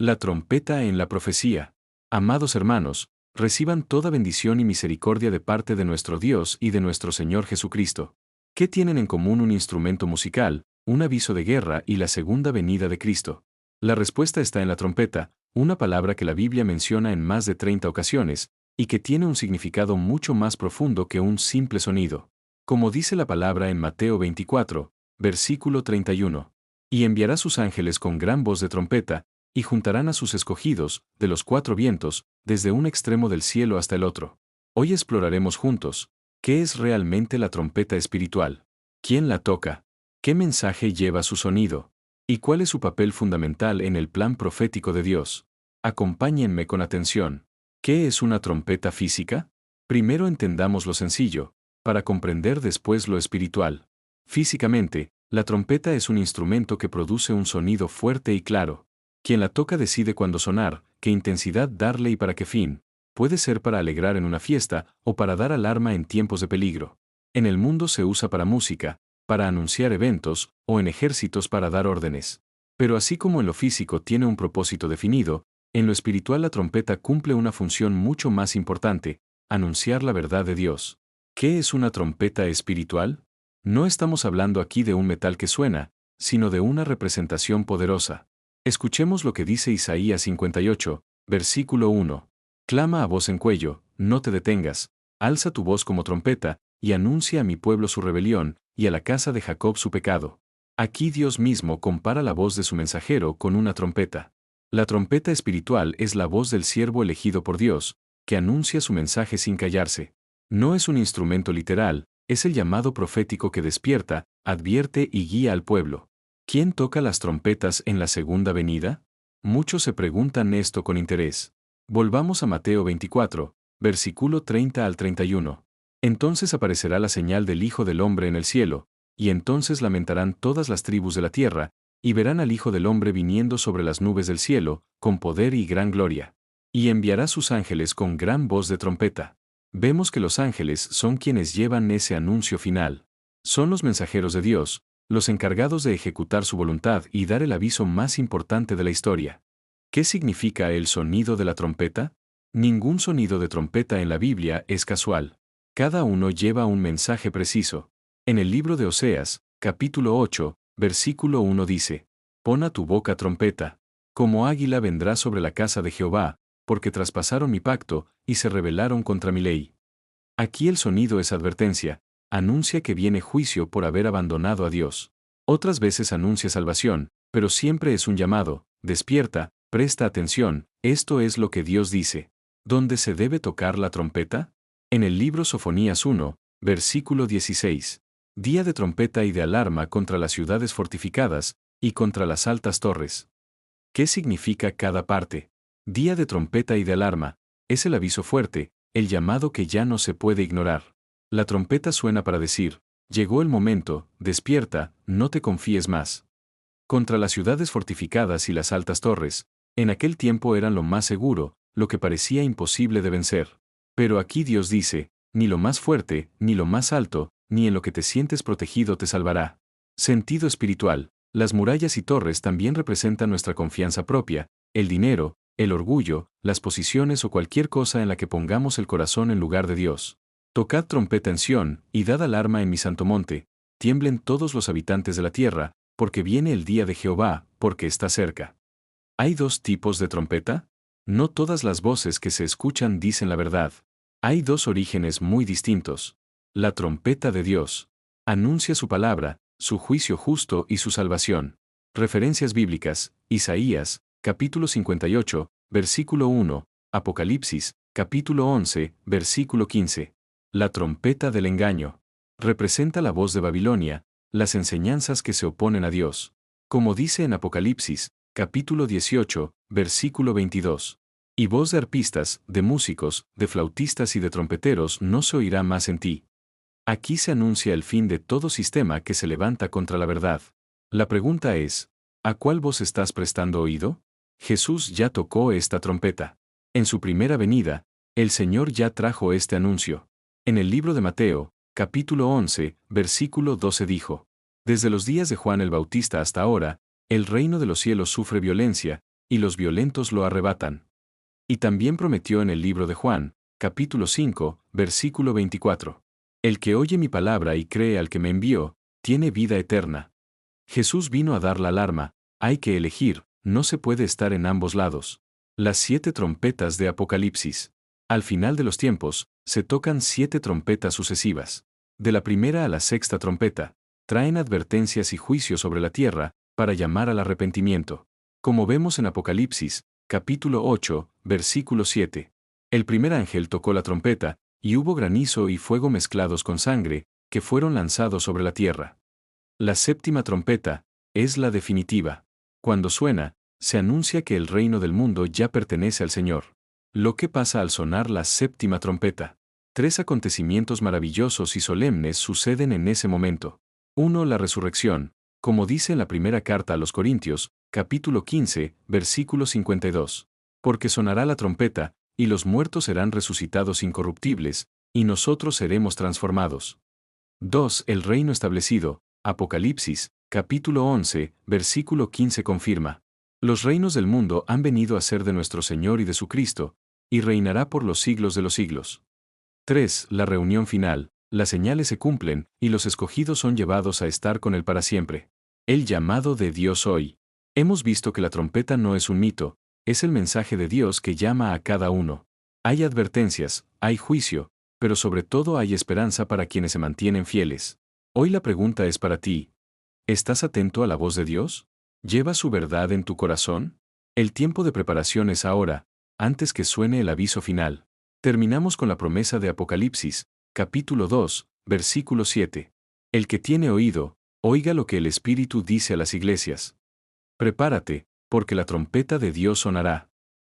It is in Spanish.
La trompeta en la profecía. Amados hermanos, reciban toda bendición y misericordia de parte de nuestro Dios y de nuestro Señor Jesucristo. ¿Qué tienen en común un instrumento musical, un aviso de guerra y la segunda venida de Cristo? La respuesta está en la trompeta, una palabra que la Biblia menciona en más de 30 ocasiones, y que tiene un significado mucho más profundo que un simple sonido. Como dice la palabra en Mateo 24, versículo 31. Y enviará sus ángeles con gran voz de trompeta, y juntarán a sus escogidos, de los cuatro vientos, desde un extremo del cielo hasta el otro. Hoy exploraremos juntos, ¿qué es realmente la trompeta espiritual? ¿Quién la toca? ¿Qué mensaje lleva su sonido? ¿Y cuál es su papel fundamental en el plan profético de Dios? Acompáñenme con atención. ¿Qué es una trompeta física? Primero entendamos lo sencillo, para comprender después lo espiritual. Físicamente, la trompeta es un instrumento que produce un sonido fuerte y claro. Quien la toca decide cuándo sonar, qué intensidad darle y para qué fin. Puede ser para alegrar en una fiesta o para dar alarma en tiempos de peligro. En el mundo se usa para música, para anunciar eventos o en ejércitos para dar órdenes. Pero así como en lo físico tiene un propósito definido, en lo espiritual la trompeta cumple una función mucho más importante: anunciar la verdad de Dios. ¿Qué es una trompeta espiritual? No estamos hablando aquí de un metal que suena, sino de una representación poderosa. Escuchemos lo que dice Isaías 58, versículo 1. Clama a voz en cuello, no te detengas, alza tu voz como trompeta, y anuncia a mi pueblo su rebelión, y a la casa de Jacob su pecado. Aquí Dios mismo compara la voz de su mensajero con una trompeta. La trompeta espiritual es la voz del siervo elegido por Dios, que anuncia su mensaje sin callarse. No es un instrumento literal, es el llamado profético que despierta, advierte y guía al pueblo. ¿Quién toca las trompetas en la segunda venida? Muchos se preguntan esto con interés. Volvamos a Mateo 24, versículo 30 al 31. Entonces aparecerá la señal del Hijo del Hombre en el cielo, y entonces lamentarán todas las tribus de la tierra, y verán al Hijo del Hombre viniendo sobre las nubes del cielo, con poder y gran gloria. Y enviará sus ángeles con gran voz de trompeta. Vemos que los ángeles son quienes llevan ese anuncio final. Son los mensajeros de Dios, los encargados de ejecutar su voluntad y dar el aviso más importante de la historia. ¿Qué significa el sonido de la trompeta? Ningún sonido de trompeta en la Biblia es casual. Cada uno lleva un mensaje preciso. En el libro de Oseas, capítulo 8, versículo 1 dice: Pon a tu boca trompeta. Como águila vendrá sobre la casa de Jehová, porque traspasaron mi pacto y se rebelaron contra mi ley. Aquí el sonido es advertencia, anuncia que viene juicio por haber abandonado a Dios. Otras veces anuncia salvación, pero siempre es un llamado: despierta, presta atención, esto es lo que Dios dice. ¿Dónde se debe tocar la trompeta? En el libro Sofonías 1, versículo 16. Día de trompeta y de alarma contra las ciudades fortificadas, y contra las altas torres. ¿Qué significa cada parte? Día de trompeta y de alarma, es el aviso fuerte, el llamado que ya no se puede ignorar. La trompeta suena para decir: llegó el momento, despierta, no te confíes más. Contra las ciudades fortificadas y las altas torres, en aquel tiempo eran lo más seguro, lo que parecía imposible de vencer. Pero aquí Dios dice: ni lo más fuerte, ni lo más alto, ni en lo que te sientes protegido te salvará. Sentido espiritual. Las murallas y torres también representan nuestra confianza propia, el dinero, el orgullo, las posiciones o cualquier cosa en la que pongamos el corazón en lugar de Dios. Tocad trompeta en Sión, y dad alarma en mi santo monte, tiemblen todos los habitantes de la tierra, porque viene el día de Jehová, porque está cerca. ¿Hay dos tipos de trompeta? No todas las voces que se escuchan dicen la verdad. Hay dos orígenes muy distintos. La trompeta de Dios anuncia su palabra, su juicio justo y su salvación. Referencias bíblicas: Isaías, capítulo 58, versículo 1, Apocalipsis, capítulo 11, versículo 15. La trompeta del engaño representa la voz de Babilonia, las enseñanzas que se oponen a Dios. Como dice en Apocalipsis, capítulo 18, versículo 22. Y voz de arpistas, de músicos, de flautistas y de trompeteros no se oirá más en ti. Aquí se anuncia el fin de todo sistema que se levanta contra la verdad. La pregunta es: ¿a cuál voz estás prestando oído? Jesús ya tocó esta trompeta. En su primera venida, el Señor ya trajo este anuncio. En el libro de Mateo, capítulo 11, versículo 12 dijo: Desde los días de Juan el Bautista hasta ahora, el reino de los cielos sufre violencia, y los violentos lo arrebatan. Y también prometió en el libro de Juan, capítulo 5, versículo 24. El que oye mi palabra y cree al que me envió, tiene vida eterna. Jesús vino a dar la alarma, hay que elegir, no se puede estar en ambos lados. Las 7 trompetas de Apocalipsis. Al final de los tiempos, se tocan 7 trompetas sucesivas. De la primera a la sexta trompeta, traen advertencias y juicios sobre la tierra, para llamar al arrepentimiento. Como vemos en Apocalipsis, capítulo 8, versículo 7. El primer ángel tocó la trompeta, y hubo granizo y fuego mezclados con sangre, que fueron lanzados sobre la tierra. La séptima trompeta es la definitiva. Cuando suena, se anuncia que el reino del mundo ya pertenece al Señor. Lo que pasa al sonar la séptima trompeta. 3 acontecimientos maravillosos y solemnes suceden en ese momento. 1. La resurrección, como dice en la primera carta a los Corintios, capítulo 15, versículo 52. Porque sonará la trompeta, y los muertos serán resucitados incorruptibles, y nosotros seremos transformados. 2. El reino establecido, Apocalipsis, capítulo 11, versículo 15 confirma. Los reinos del mundo han venido a ser de nuestro Señor y de su Cristo, y reinará por los siglos de los siglos. 3. La reunión final, las señales se cumplen, y los escogidos son llevados a estar con Él para siempre. El llamado de Dios hoy. Hemos visto que la trompeta no es un mito, es el mensaje de Dios que llama a cada uno. Hay advertencias, hay juicio, pero sobre todo hay esperanza para quienes se mantienen fieles. Hoy la pregunta es para ti. ¿Estás atento a la voz de Dios? ¿Llevas su verdad en tu corazón? El tiempo de preparación es ahora, antes que suene el aviso final. Terminamos con la promesa de Apocalipsis, capítulo 2, versículo 7. El que tiene oído, oiga lo que el Espíritu dice a las iglesias. Prepárate, porque la trompeta de Dios sonará.